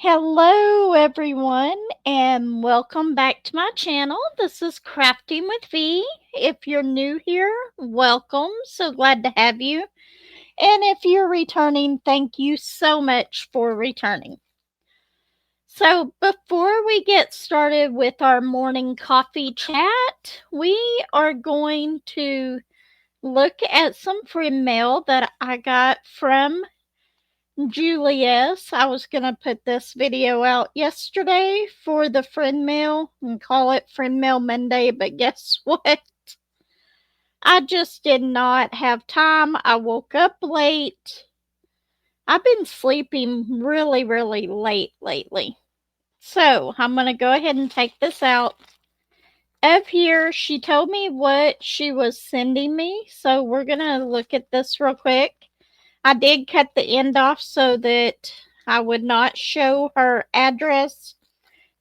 Hello, everyone, and welcome back to my channel. This is Crafting with V. If you're new here, welcome. So glad to have you. And if you're returning, thank you so much for returning. So, before we get started with our morning coffee chat, we are going to look at some free mail that I got from Julius. I was going to put this video out yesterday for the friend mail and call it Friend Mail Monday, but guess what? I just did not have time. I woke up late. I've been sleeping really, really late lately. So I'm going to go ahead and take this out of here. She told me what she was sending me, so we're going to look at this real quick. I did cut the end off so that I would not show her address,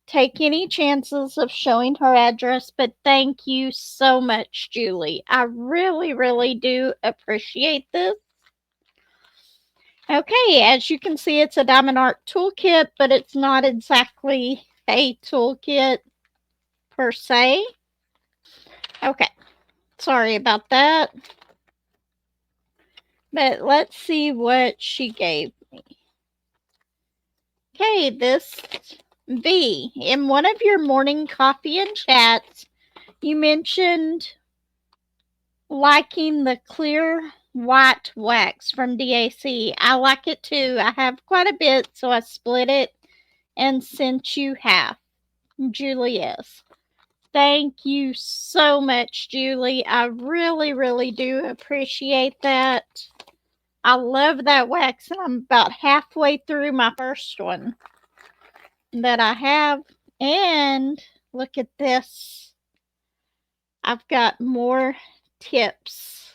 take any chances of showing her address, but thank you so much, Julie. I really, really do appreciate this. Okay, as you can see, it's a Diamond Art toolkit, but it's not exactly a toolkit per se. Okay, sorry about that. But let's see what she gave me. Okay, this V, in one of your morning coffee and chats, you mentioned liking the clear white wax from DAC. I like it too. I have quite a bit, so I split it and sent you half. Julius. Thank you so much, Julie. I really, really do appreciate that. I love that wax, and I'm about halfway through my first one that I have. And look at this. I've got more tips.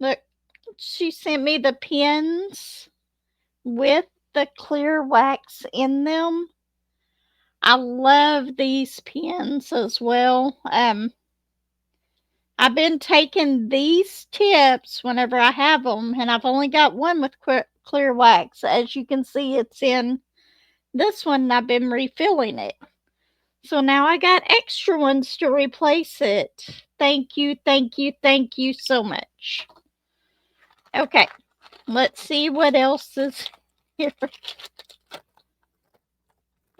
Look, she sent me the pins with the clear wax in them. I love these pins as well. I've been taking these tips whenever I have them, and I've only got one with clear wax. As you can see, it's in this one, and I've been refilling it. So now I got extra ones to replace it. Thank you, thank you, thank you so much. Okay, let's see what else is here.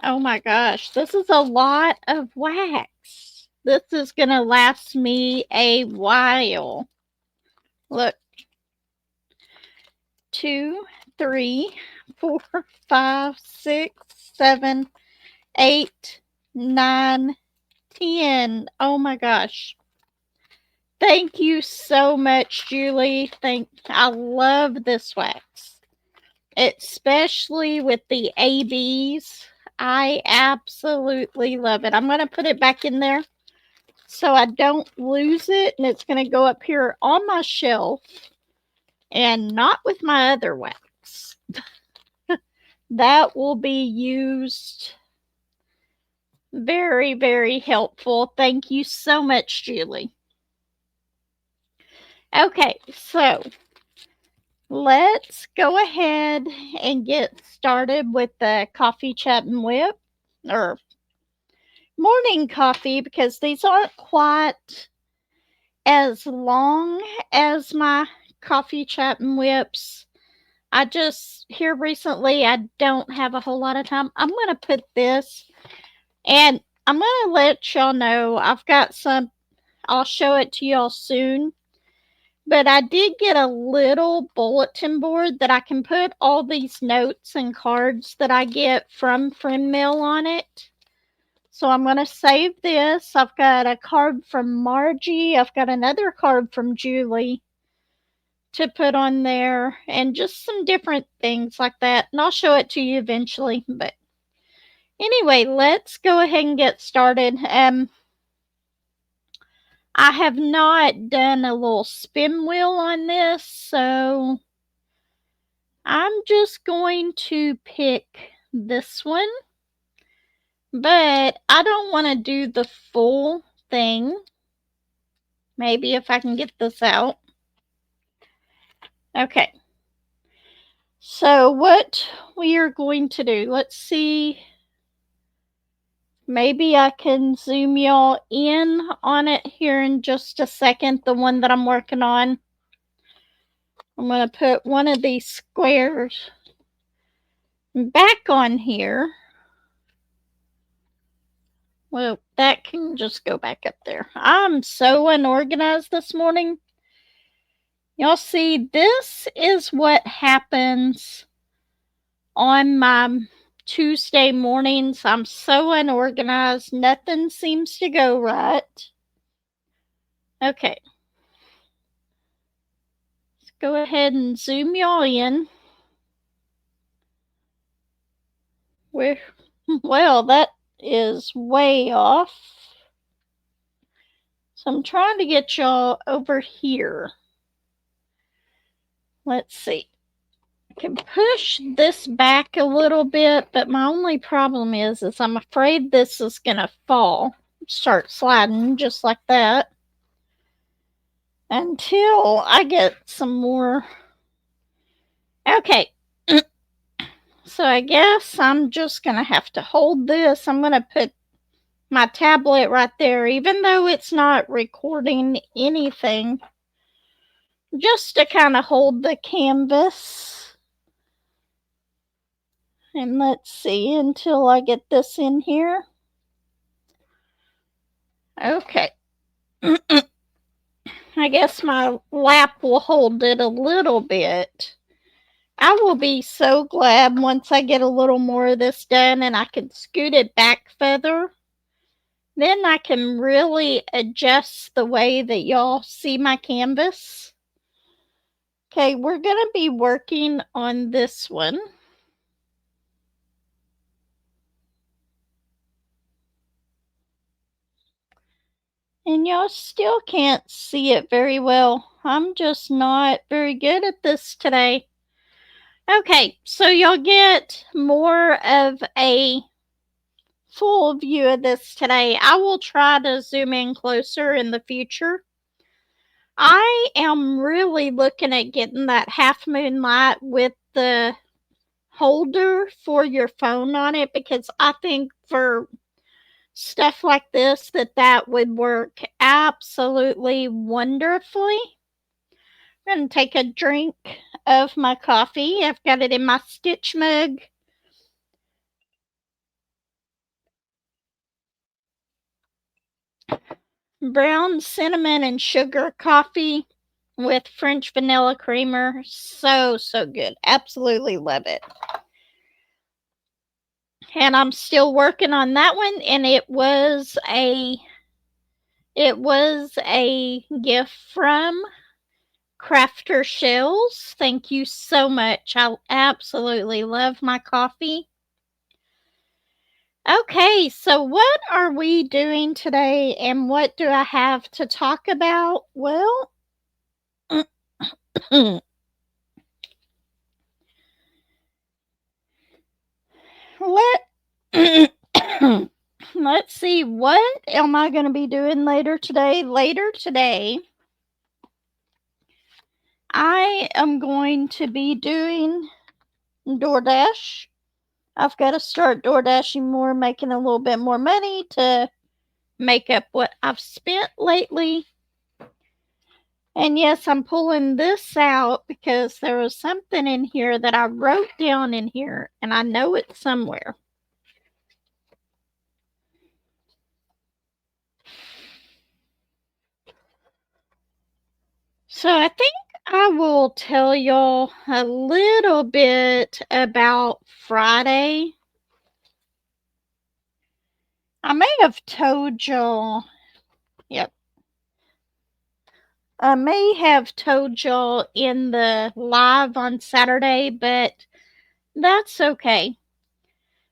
Oh my gosh, this is a lot of wax. This is going to last me a while. Look. 2, 3, 4, 5, 6, 7, 8, 9, 10. Oh my gosh. Thank you so much, Julie. I love this wax. Especially with the ABs. I absolutely love it. I'm going to put it back in there so I don't lose it, and it's going to go up here on my shelf and not with my other wax. That will be used. Very, very helpful. Thank you so much, Julie. Okay, so let's go ahead and get started with the coffee chat and whip, or morning coffee, because these aren't quite as long as my coffee chat and whips. I just, here recently, I don't have a whole lot of time. I'm going to put this, and I'm going to let y'all know I've got some, I'll show it to y'all soon. But I did get a little bulletin board that I can put all these notes and cards that I get from friend mail on it. So I'm going to save this. I've got a card from Margie. I've got another card from Julie to put on there, and just some different things like that. And I'll show it to you eventually. But anyway, let's go ahead and get started. I have not done a little spin wheel on this, so I'm just going to pick this one. But I don't want to do the full thing. Maybe if I can get this out. Okay. So, what we are going to do, let's see. Maybe I can zoom y'all in on it here in just a second, the one that I'm working on. I'm going to put one of these squares back on here. Well, that can just go back up there. I'm so unorganized this morning. Y'all see, this is what happens on my Tuesday mornings. I'm so unorganized. Nothing seems to go right. Okay. Let's go ahead and zoom y'all in. Well, that is way off. So I'm trying to get y'all over here. Let's see. I can push this back a little bit, but my only problem is I'm afraid this is going to fall. Start sliding just like that. Until I get some more. Okay. So I guess I'm just going to have to hold this. I'm going to put my tablet right there, even though it's not recording anything, just to kind of hold the canvas. And let's see until I get this in here. Okay. I guess my lap will hold it a little bit. I will be so glad once I get a little more of this done and I can scoot it back further. Then I can really adjust the way that y'all see my canvas. Okay, we're going to be working on this one. And y'all still can't see it very well. I'm just not very good at this today. Okay, so you'll get more of a full view of this today. I will try to zoom in closer in the future. I am really looking at getting that half moon light with the holder for your phone on it, because I think for stuff like this that would work absolutely wonderfully. I'm going to take a drink of my coffee. I've got it in my Stitch mug. Brown cinnamon and sugar coffee with French vanilla creamer. So, so good. Absolutely love it. And I'm still working on that one, and it was a gift from Crafter Shells. Thank you so much. I absolutely love my coffee. Okay, so what are we doing today, and what do I have to talk about? Well, let's see, what am I going to be doing later today? Later today, I am going to be doing DoorDash. I've got to start DoorDashing more, making a little bit more money to make up what I've spent lately. And yes, I'm pulling this out because there was something in here that I wrote down in here, and I know it's somewhere. So I think I will tell y'all a little bit about Friday. I may have told y'all, yep. I may have told y'all in the live on Saturday, but that's okay.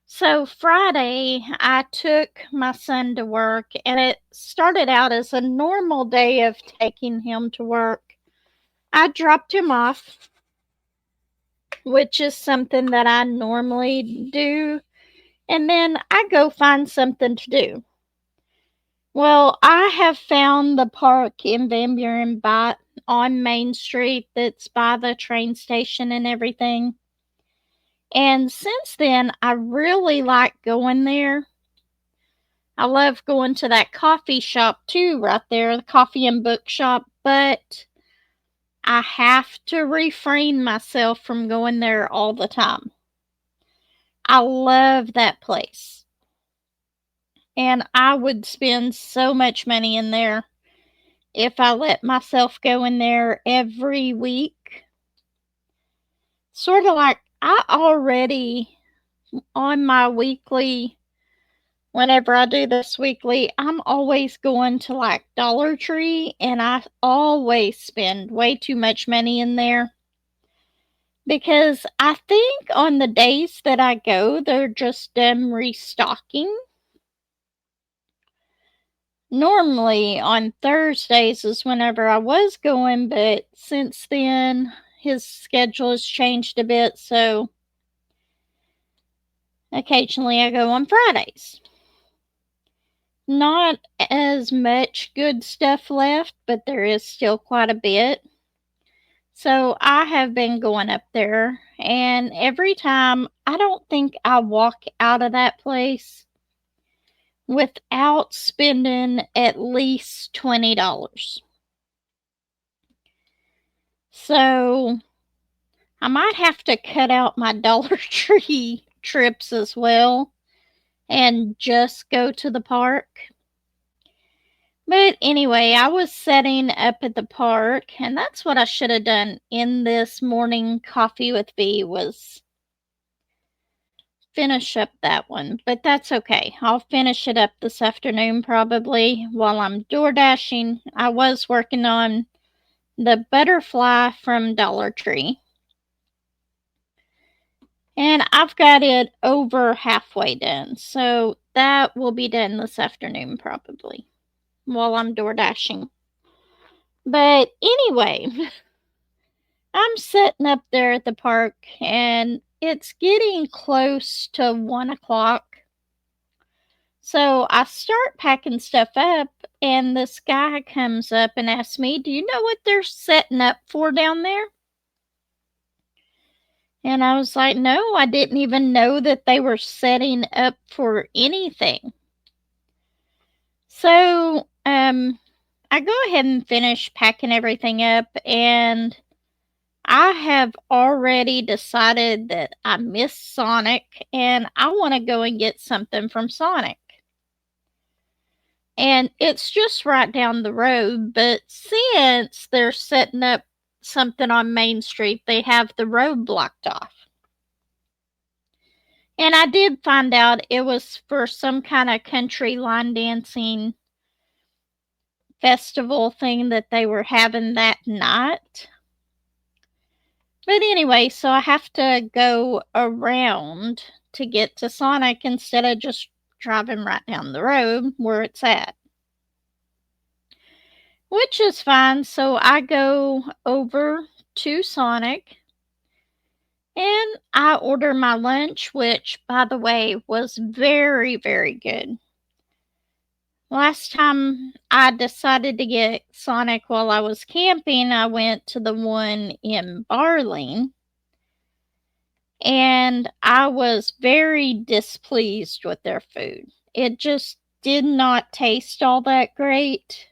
So Friday, I took my son to work, and it started out as a normal day of taking him to work. I dropped him off, which is something that I normally do, and then I go find something to do. Well, I have found the park in Van Buren on Main Street that's by the train station and everything. And since then, I really like going there. I love going to that coffee shop too, right there, the coffee and book shop, but I have to refrain myself from going there all the time. I love that place. And I would spend so much money in there if I let myself go in there every week. Sort of like I already, on my weekly, whenever I do this weekly, I'm always going to like Dollar Tree and I always spend way too much money in there because I think on the days that I go, they're just restocking. Normally on Thursdays is whenever I was going, but since then his schedule has changed a bit, so occasionally I go on Fridays. Not as much good stuff left, but there is still quite a bit. So I have been going up there, and every time I don't think I walk out of that place without spending at least $20. So I might have to cut out my Dollar Tree trips as well and just go to the park. But anyway, I was setting up at the park, and that's what I should have done in this morning coffee with V was finish up that one. But that's okay. I'll finish it up this afternoon probably while I'm door dashing. I was working on the butterfly from Dollar Tree. And I've got it over halfway done. So that will be done this afternoon probably while I'm door dashing. But anyway, I'm sitting up there at the park and it's getting close to 1 o'clock. So I start packing stuff up, and this guy comes up and asks me, "Do you know what they're setting up for down there?" And I was like, "No, I didn't even know that they were setting up for anything." So, I go ahead and finish packing everything up, and I have already decided that I miss Sonic and I want to go and get something from Sonic. And it's just right down the road, but since they're setting up something on Main Street, they have the road blocked off. And I did find out it was for some kind of country line dancing festival thing that they were having that night. But anyway, so I have to go around to get to Sonic instead of just driving right down the road where it's at. Which is fine. So I go over to Sonic and I order my lunch, which, by the way, was very, very good. Last time I decided to get Sonic while I was camping, I went to the one in Barling. And I was very displeased with their food. It just did not taste all that great.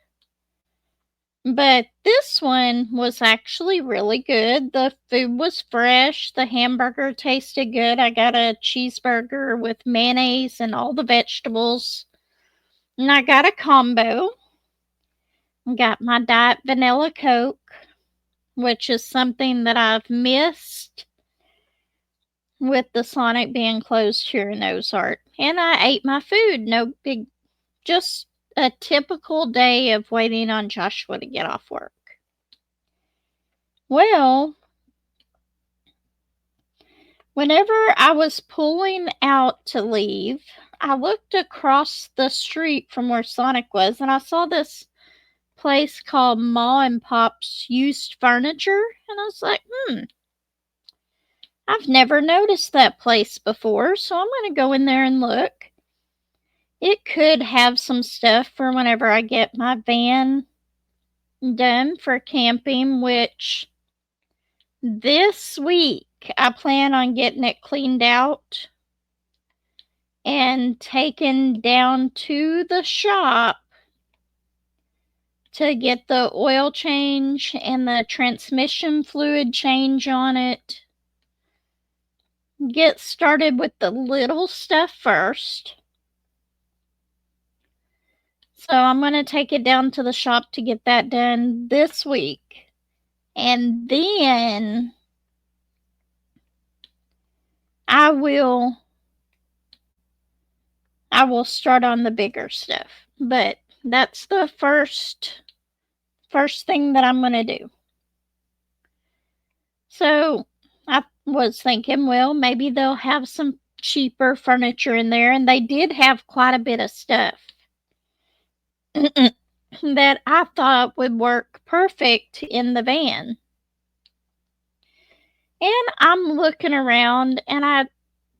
But this one was actually really good. The food was fresh. The hamburger tasted good. I got a cheeseburger with mayonnaise and all the vegetables. And I got a combo. Got my Diet Vanilla Coke, which is something that I've missed with the Sonic being closed here in Ozark. And I ate my food. No big, just a typical day of waiting on Joshua to get off work. Well, whenever I was pulling out to leave, I looked across the street from where Sonic was and I saw this place called Ma and Pop's Used Furniture. And I was like, I've never noticed that place before, so I'm going to go in there and look. It could have some stuff for whenever I get my van done for camping, which this week week, I plan on getting it cleaned out and taken down to the shop to get the oil change and the transmission fluid change on it. Get started with the little stuff first. So I'm going to take it down to the shop to get that done this week. And then I will start on the bigger stuff. But that's the first thing that I'm going to do. So I was thinking, well, maybe they'll have some cheaper furniture in there, and they did have quite a bit of stuff that I thought would work perfect in the van. And I'm looking around, and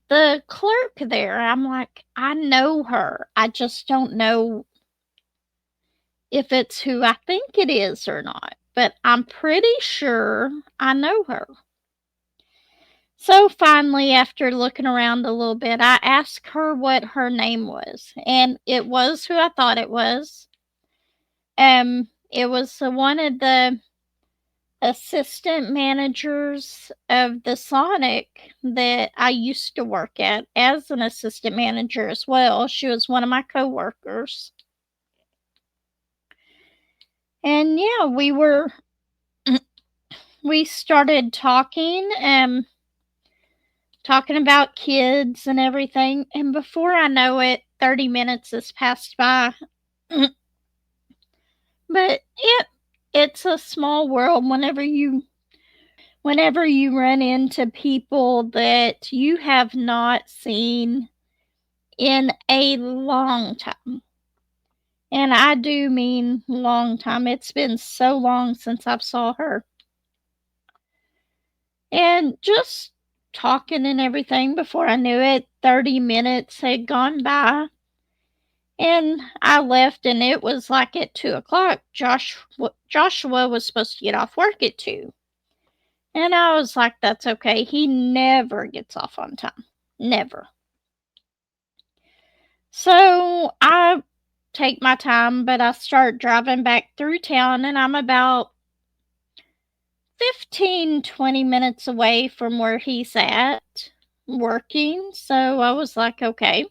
the clerk there, I'm like, I know her. I just don't know if it's who I think it is or not, but I'm pretty sure I know her. So finally, after looking around a little bit, I asked her what her name was, and it was who I thought it was. It was one of the assistant managers of the Sonic that I used to work at as an assistant manager as well. She was one of my coworkers. And yeah, we started talking about kids and everything, and before I know it, 30 minutes has passed by. But it's a small world whenever you run into people that you have not seen in a long time. And I do mean long time. It's been so long since I've saw her. And just talking and everything, before I knew it, 30 minutes had gone by. And I left, and it was like at 2:00. Joshua was supposed to get off work at 2. And I was like, that's okay. He never gets off on time. Never. So I take my time, but I start driving back through town, and I'm about 15-20 minutes away from where he's at working. So I was like, okay.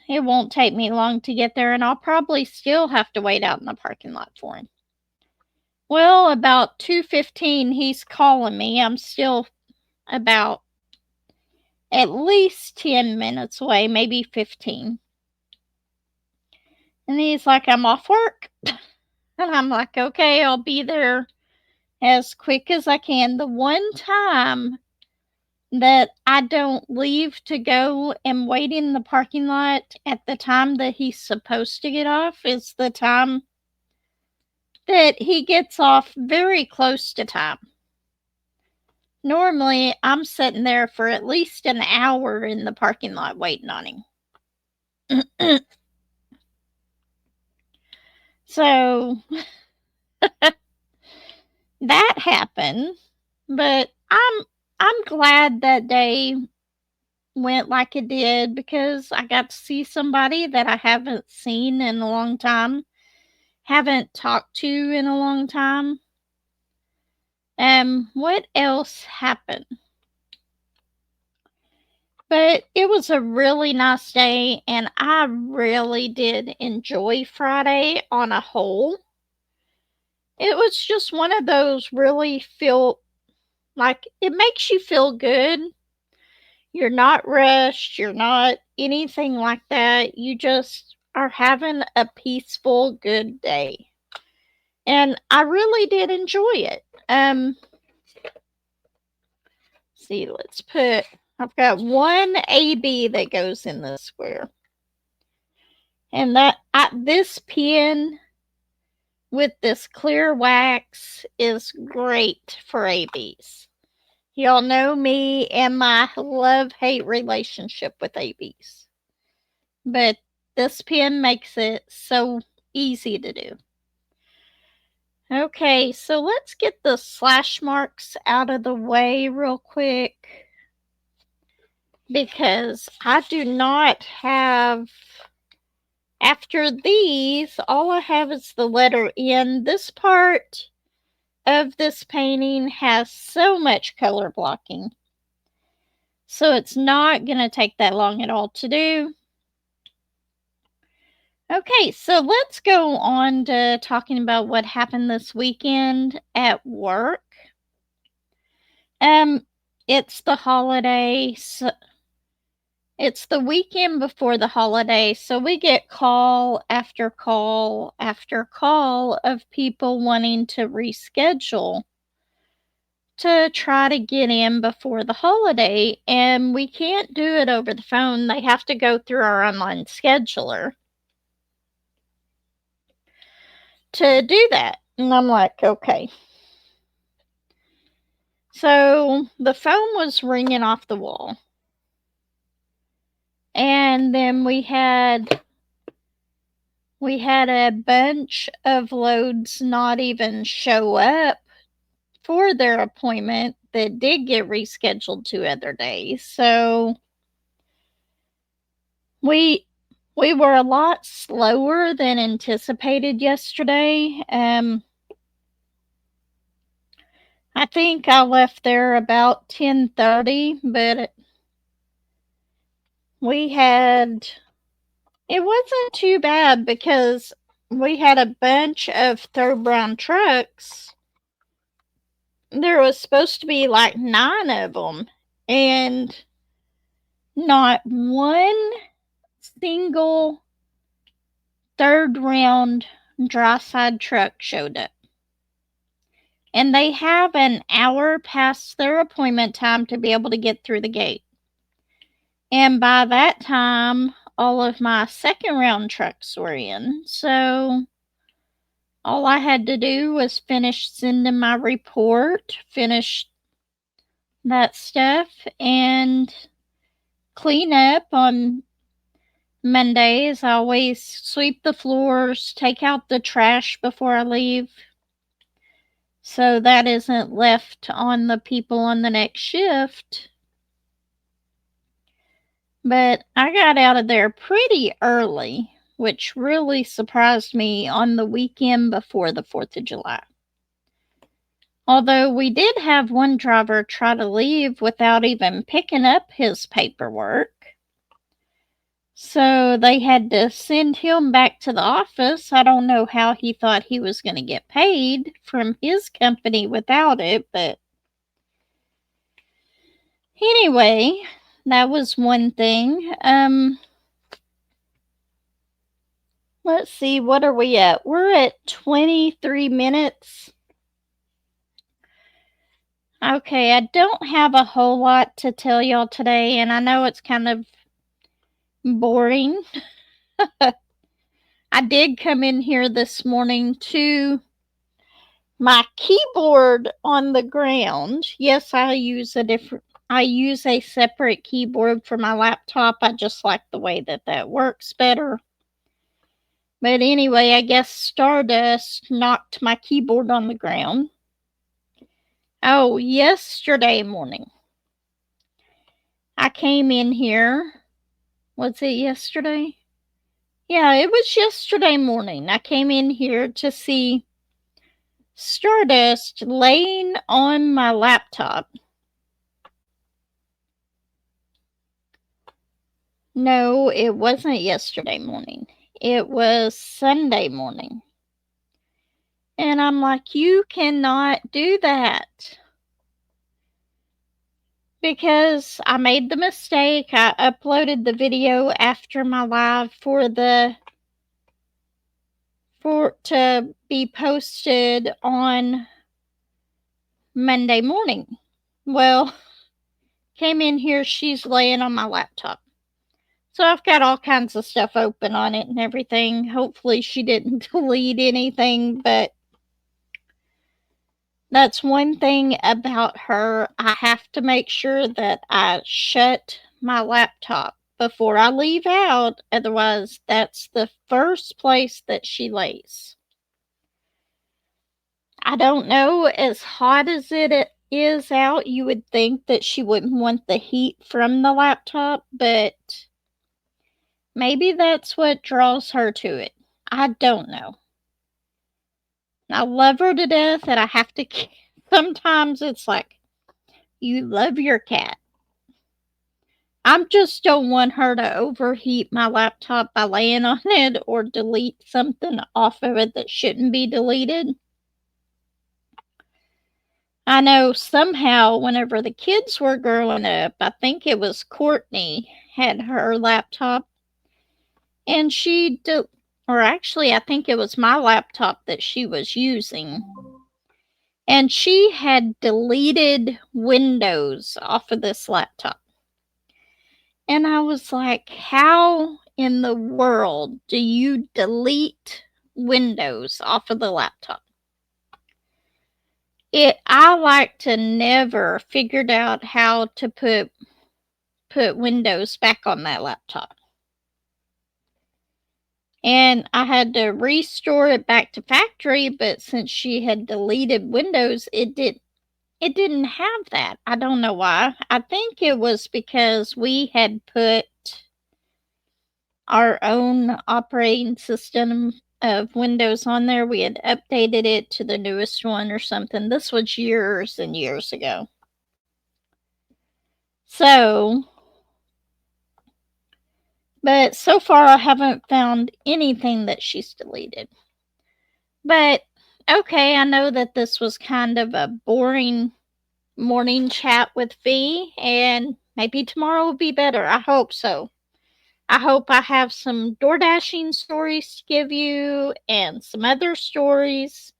It won't take me long to get there, and I'll probably still have to wait out in the parking lot for him. Well, about 2:15, he's calling me. I'm still about at least 10 minutes away, maybe 15. And he's like, I'm off work. And I'm like, okay, I'll be there as quick as I can. The one time that I don't leave to go and wait in the parking lot at the time that he's supposed to get off is the time that he gets off very close to time. Normally, I'm sitting there for at least an hour in the parking lot waiting on him. So that happened, but I'm glad that day went like it did, because I got to see somebody that I haven't seen in a long time, haven't talked to in a long time. What else happened? But it was a really nice day, and I really did enjoy Friday on a whole. It was just one of those really feel like it makes you feel good. You're not rushed, you're not anything like that. You just are having a peaceful, good day. And I really did enjoy it. See, I've got one AB that goes in this square. And this pen with this clear wax is great for ABs. Y'all know me and my love-hate relationship with ABs. But this pen makes it so easy to do. Okay, so let's get the slash marks out of the way real quick because I do not have, after these, all I have is the letter N. This part of this painting has so much color blocking, so it's not going to take that long at all to do. Okay, so let's go on to talking about what happened this weekend at work. It's the holiday, so it's the weekend before the holiday, so we get call after call after call of people wanting to reschedule to try to get in before the holiday, and we can't do it over the phone. They have to go through our online scheduler to do that. And I'm like, okay. So the phone was ringing off the wall. And then we had a bunch of loads not even show up for their appointment that did get rescheduled to other days. So we were a lot slower than anticipated yesterday. I think I left there about 10:30, but we had it wasn't too bad because we had a bunch of thoroughbred trucks. There was supposed to be like 9 of them, and not one single third round dry side truck showed up. And they have an hour past their appointment time to be able to get through the gate. And by that time, all of my second round trucks were in. So all I had to do was finish sending my report, finish that stuff, and clean up on Mondays. I always sweep the floors, take out the trash before I leave, so that isn't left on the people on the next shift. But I got out of there pretty early, which really surprised me on the weekend before the 4th of July. Although we did have one driver try to leave without even picking up his paperwork. So they had to send him back to the office. I don't know how he thought he was going to get paid from his company without it, but anyway, that was one thing. Let's see, what are we at? We're at 23 minutes. Okay, I don't have a whole lot to tell y'all today, and I know it's kind of boring. I did come in here this morning to my keyboard on the ground. Yes, I use a separate keyboard for my laptop. I just like the way that works better. But anyway, I guess Stardust knocked my keyboard on the ground. Oh, yesterday morning. I came in here. Was it yesterday? Yeah, it was yesterday morning. I came in here to see Stardust laying on my laptop. No, it wasn't yesterday morning. It was Sunday morning. And I'm like, you cannot do that. Because I made the mistake. I uploaded the video after my live to be posted on Monday morning. Well, came in here, she's laying on my laptop. So I've got all kinds of stuff open on it and everything. Hopefully she didn't delete anything, but that's one thing about her. I have to make sure that I shut my laptop before I leave out. Otherwise, that's the first place that she lays. I don't know, as hot as it is out, you would think that she wouldn't want the heat from the laptop, but maybe that's what draws her to it. I don't know. I love her to death, and I have to. Sometimes it's like, you love your cat. I just don't want her to overheat my laptop by laying on it or delete something off of it that shouldn't be deleted. I know somehow, whenever the kids were growing up, I think it was Courtney had her laptop, and or actually, I think it was my laptop that she was using. And she had deleted Windows off of this laptop. And I was like, how in the world do you delete Windows off of the laptop? I like to never figured out how to put Windows back on that laptop. And I had to restore it back to factory, but since she had deleted Windows, it didn't have that. I don't know why. I think it was because we had put our own operating system of Windows on there. We had updated it to the newest one or something. This was years and years ago. So, but so far I haven't found anything that she's deleted. But okay, I know that this was kind of a boring morning chat with V, and maybe tomorrow will be better. I hope so. I hope I have some door dashing stories to give you and some other stories.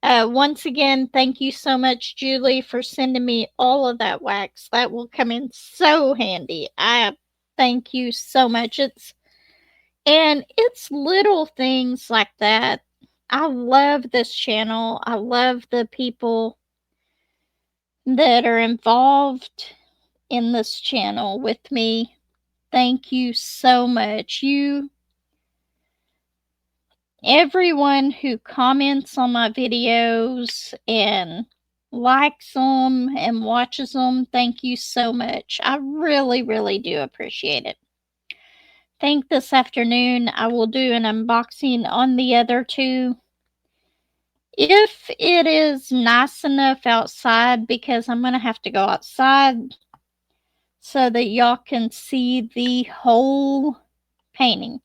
Once again, thank you so much, Julie, for sending me all of that wax. That will come in so handy. I thank you so much. It's little things like that. I love this channel. I love the people that are involved in this channel with me. Thank you so much. Everyone who comments on my videos and likes them and watches them, thank you so much. I really, really do appreciate it. I think this afternoon I will do an unboxing on the other two. If it is nice enough outside, because I'm going to have to go outside so that y'all can see the whole painting.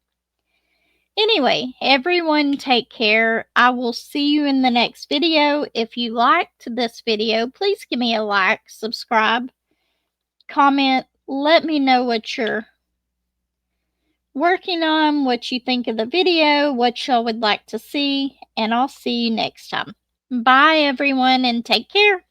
Anyway, everyone take care. I will see you in the next video. If you liked this video, please give me a like, subscribe, comment. Let me know what you're working on, what you think of the video, what y'all would like to see, and I'll see you next time. Bye, everyone, and take care.